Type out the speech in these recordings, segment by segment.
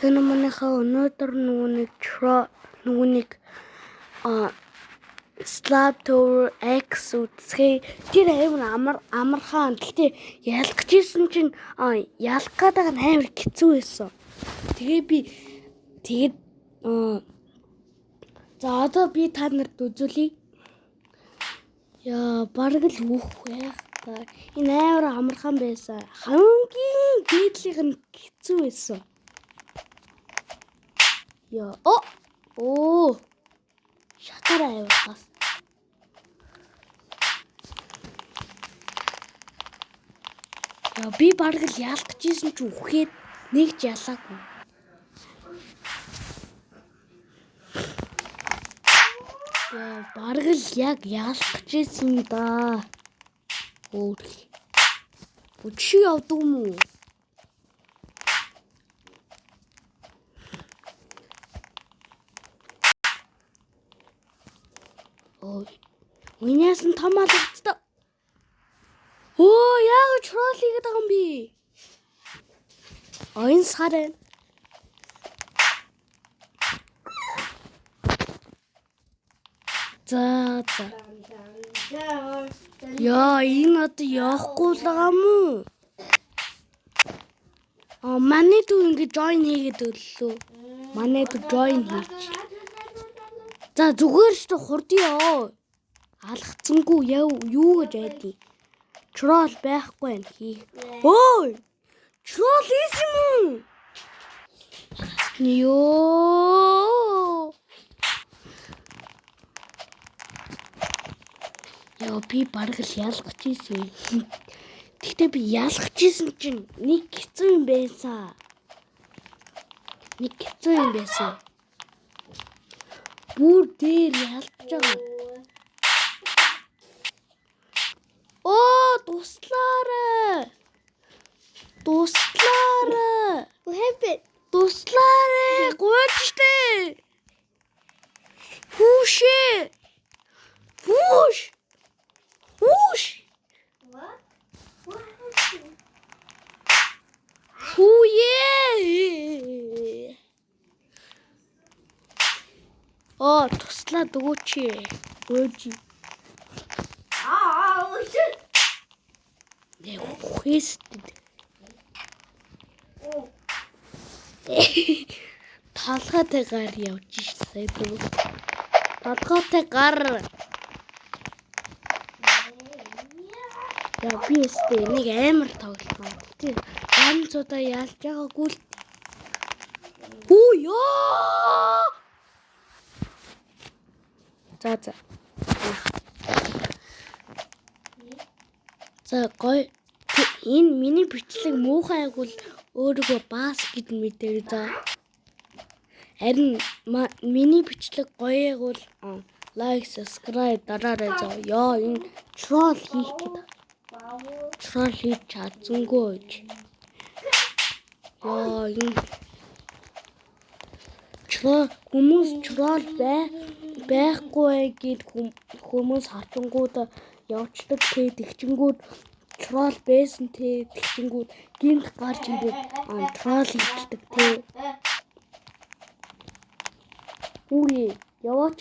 Тэнэмэнийхээ өнөөдөр нүгүнийг Slab Tower X үзэхээ тэр амар амархан. Гэхдээ ялгаж исэн чинь ялах гэдэг нь амар хэцүү байсан. Тэгээд за одоо би та нарт үзүүлье. Яа, бараг л өөх байх та. Энэ амар амархан байсан. Хамгийн дээдлийнх нь хэцүү байсан. Яа, шатараа явахаас. Яа, би бараг л ялгаж исэн ч үхээд нэг ч ялаагүй. Яа, бараг л яг ялгаж исэн да. Чи явдаг юм уу? Үнээс нь том алгацтай. Яг тролл хийгээд байгаа юм би. Энэ сараа. За. Яа, энэ одоо явахгүй л байгаа юм уу? Манай дүү ингэ join хийгээд өглөө. Манай дүү join хийч. За зүгээр ч хурдъя. Алгацсангүй юу гэж айдیں۔ Troll байхгүй хий. Troll хийсэн юм. Ёо. Яа, би бараг л ялгаж ийсэн. Гэхдээ би ялгаж ийсэн чинь нэг хэцүү юм байсан. Бүр дээр ялгаж байгаа. Туслаарай. What happened? Туслаарай. Гуйчтэй. Push. What happened? Туслаад өгөөч. Талхаатай гар явж шээ. Талхаатай гар. Яа, би өстэй нэг амар тоглоом. Тэг ганцудаа ялж байгаагүй л. Яа. За гоё. Энэ миний бичлэг муухайг бол өөрийгөө баас гэд мэдээ за. Харин миний бичлэг гоёг бол лайк, subscribe дараарай за. Яа, энэ troll хийх гэдэг. Troll хийж чадсангүй. Яа, энэ хүмүүс troll байхгүй гэд хүмүүс харчингууд явцдаг тэгчингүүд troll байсан тэгчингүүд гинт гарч ирээд troll хийдэг тий. Яваач.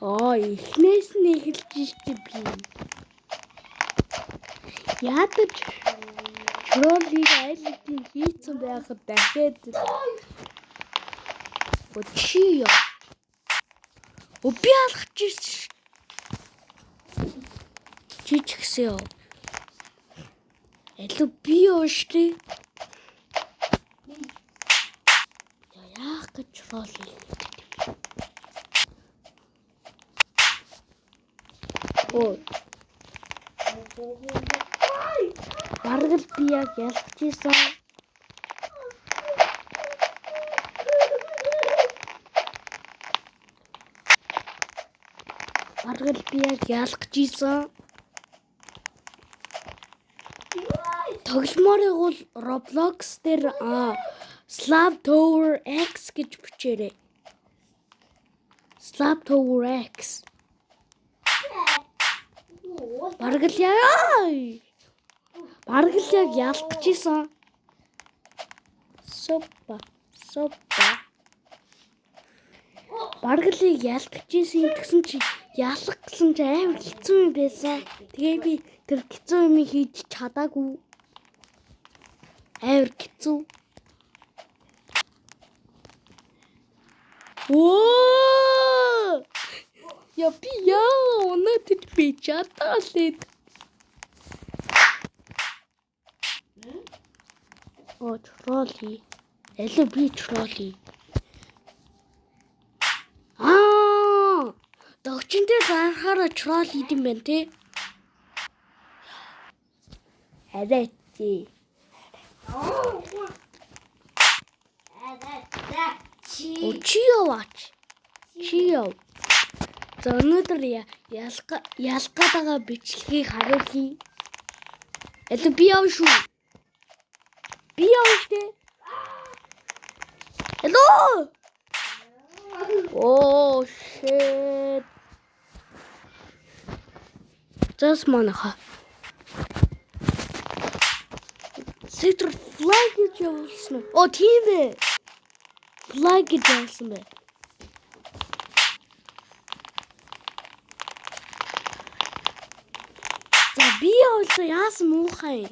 Эхнээс нь эхэлж штэ би. Ядаж троллийг айлтын хийцэн байхад дахиад чи би алгаж ирсэн. Чи ч гэсэн элу би өштэй. Яах гэж тролл хийх. Бараг л би яг ялгаж ийсэн. Тогломорыг бол Roblox дээр Slab Tower X гэж бичээрэй. Slab Tower X. Бараг л яг ялтчихсан. Сопа. Бараг л ялтчихсан гэсэн чи ялах гэсэн чи амар хэцүү юм байсан. Тэгээ би тэр хэцүү юм хийж чадаагүй. Амар хэцүү. Оо! Я өнөөдөр би чадаалээ. Оо, тролли. Эле би тролли. Догчин дээр гарахаараа тролли идэм байна те. Арайчи. Чи яв. За өнөөдөр ялах байгаа бичлэгийг харуулъя. Эле би яв шүү. Би яв штэ. Hello. Oh shit. Just манаха. Сэтэр flag гэж явуулсан. Оо тийм ээ. Flag гэж явуулсан бэ. За би явуулсан яасан муухай.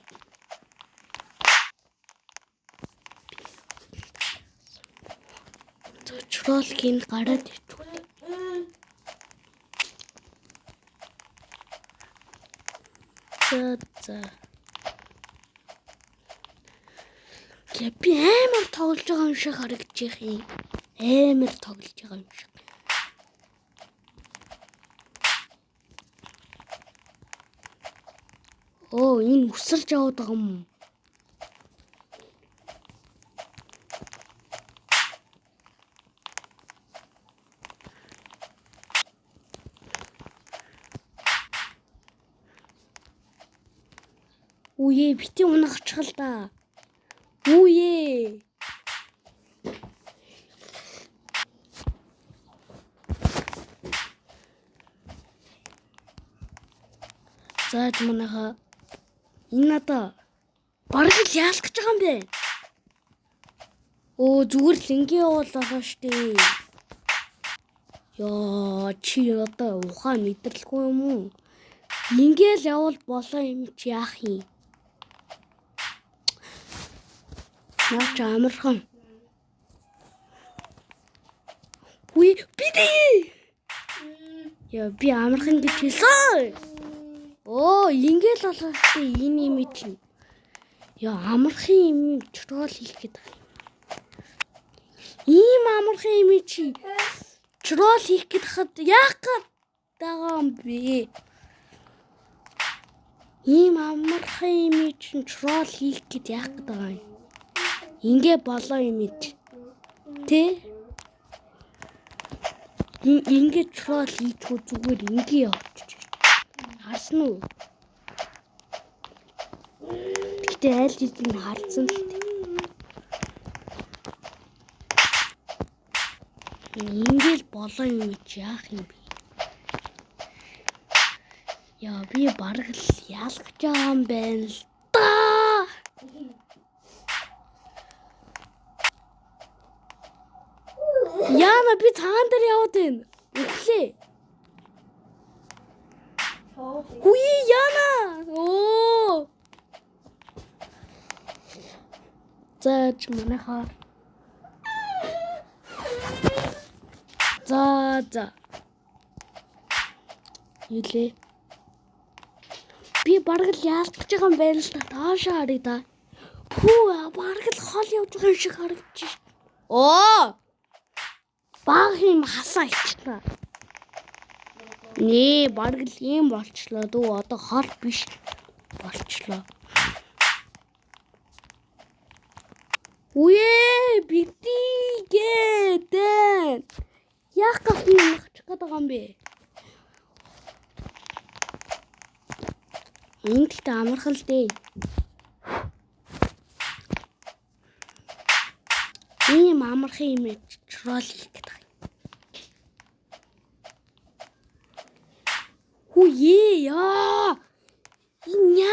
Троллгийн гараад иртгүү. За. Би амар тоглож байгаа юм шиг харагдчих юм. Амар тоглож байгаа юм шиг. Оо, энэ өсөлж яваад байгаа юм. Үе бити унах чихл та. Үе. За манайха энэ надаа бараг л яалах гэж байгаа юм бэ. Оо зүгээр л ингэ явуулаа штэ. Яа чи одоо ухаан мэдэрлэхгүй юм уу? Ингээл явал болоо юм чи яах юм? Наач амархан. Үе биди. Яа би амархан гэж хэлсэн. Оо ингээл болоо штэ энэ юм чинь. Яа амархан юм чрол хийх гэдэг юм. Ийм амархан юм чи чрол хийх гэхэд яах гэдэг юм бэ? Ийм амархан юм чинь чрол хийх гэд яах гэдэг юм. Ингээ болоо юм чи. Тэ? Ингээ чрол хийчихүү зүгээр ингээ явчих. Харсан уу? Гэтэ аль хэдийн харсан л дээ. Ингээл болоо юм чи яах юм бэ? Яа би бараг л яалах гэж байгаа юм байна л да. Яна би цаан дээр яваад байна. Өглөө. Үе Яна. Оо. За ч манайхаа. За. Юлээ. Би бараг л яалах гэж байгаа юм байна л да. Таашаа харъя да. Бараг л хол явж байгаа юм шиг харагдчих. Оо. Баг юм хасаа ичнэ. Нээ бараг л юм болчлоо дөө одоо хол биш болчлоо. Үе битигээд яах гэж нахчих гэдэг юм бэ? Энд ихтэй амархан л дээ. Ийм амархан юм чрол хийх гэдэг. Үе яа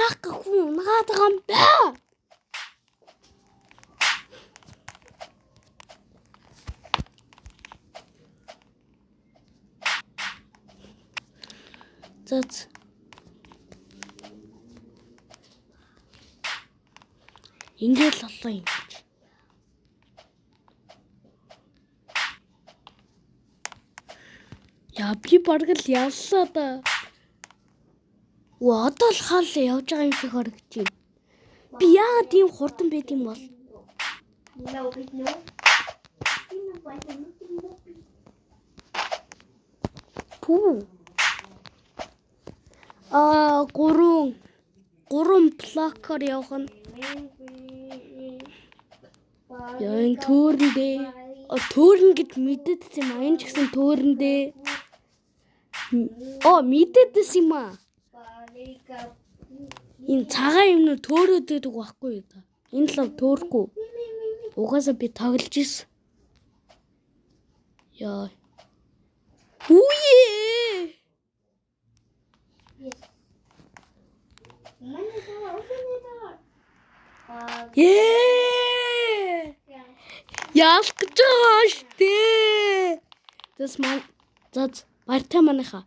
яах гэхгүй унагаад байгаа юм бэ? За. Ингээл болоо юм. Яа би бараг л яллаа да. Одоо л хаал явж байгаа юм шиг харагдаж байна. Би яагаад тийм хурдан байд юм бол? Пүү. Гурван блокоор явах нь. Яа энэ төөрөндөө. Төөрн гэд мэдээдсэн юм аа. Энэ ч гэсэн төөрөндөө. Мэдээдсэн юм аа. Энэ цагаан юм нь төөрөөд байдаг байхгүй юу та. Энэ л төөрөхгүй. Угаасаа би тоглож ирсэн. Яа. Үе. Ялах гэж байгаа штэ. Тэс маань за баяртай манайха.